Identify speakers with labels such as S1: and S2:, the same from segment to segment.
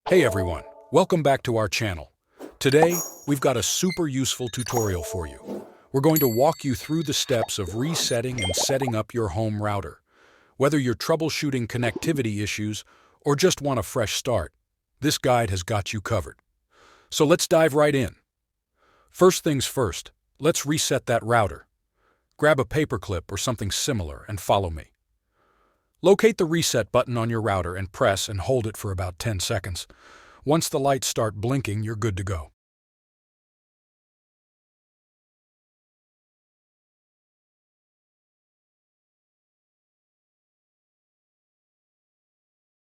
S1: Hey everyone, welcome back to our channel. Today, we've got a super useful tutorial for you. We're going to walk you through the steps of resetting and setting up your home router. Whether you're troubleshooting connectivity issues or just want a fresh start, this guide has got you covered. So let's dive right in. First things first, let's reset that router. Grab a paperclip or something similar and follow me. Locate the reset button on your router and press and hold it for about 10 seconds. Once the lights start blinking, you're good to go.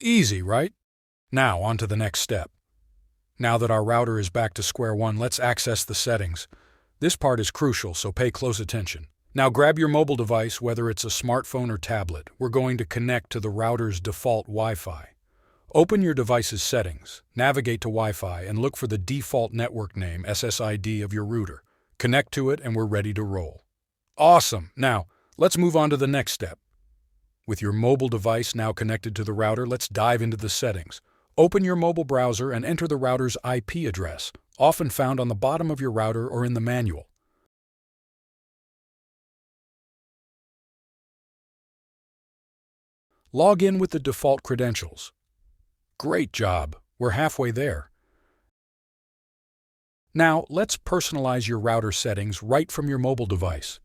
S1: Easy, right? Now, on to the next step. Now that our router is back to square one, let's access the settings. This part is crucial, so pay close attention. Now grab your mobile device, whether it's a smartphone or tablet. We're going to connect to the router's default Wi-Fi. Open your device's settings, navigate to Wi-Fi, and look for the default network name, SSID, of your router. Connect to it and we're ready to roll. Awesome! Now, let's move on to the next step. With your mobile device now connected to the router, let's dive into the settings. Open your mobile browser and enter the router's IP address, often found on the bottom of your router or in the manual. Log in with the default credentials. Great job! We're halfway there. Now, let's personalize your router settings right from your mobile device.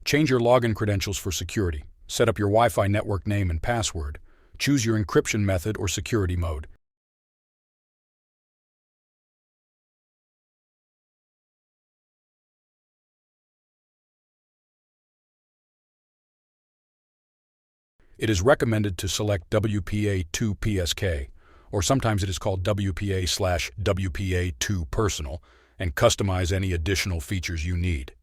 S1: Change your login credentials for security. Set up your Wi-Fi network name and password. Choose your encryption method or security mode. It is recommended to select WPA2 PSK, or sometimes it is called WPA/WPA2 Personal, and customize any additional features you need.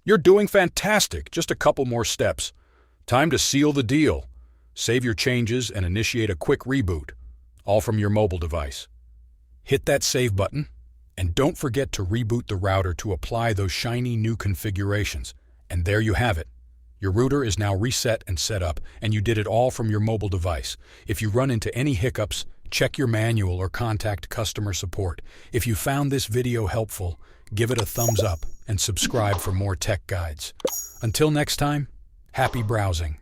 S1: You're doing fantastic! Just a couple more steps. Time to seal the deal. Save your changes and initiate a quick reboot, all from your mobile device. Hit that save button, and don't forget to reboot the router to apply those shiny new configurations. And there you have it. Your router is now reset and set up, and you did it all from your mobile device. If you run into any hiccups, check your manual or contact customer support. If you found this video helpful, give it a thumbs up and subscribe for more tech guides. Until next time, happy browsing.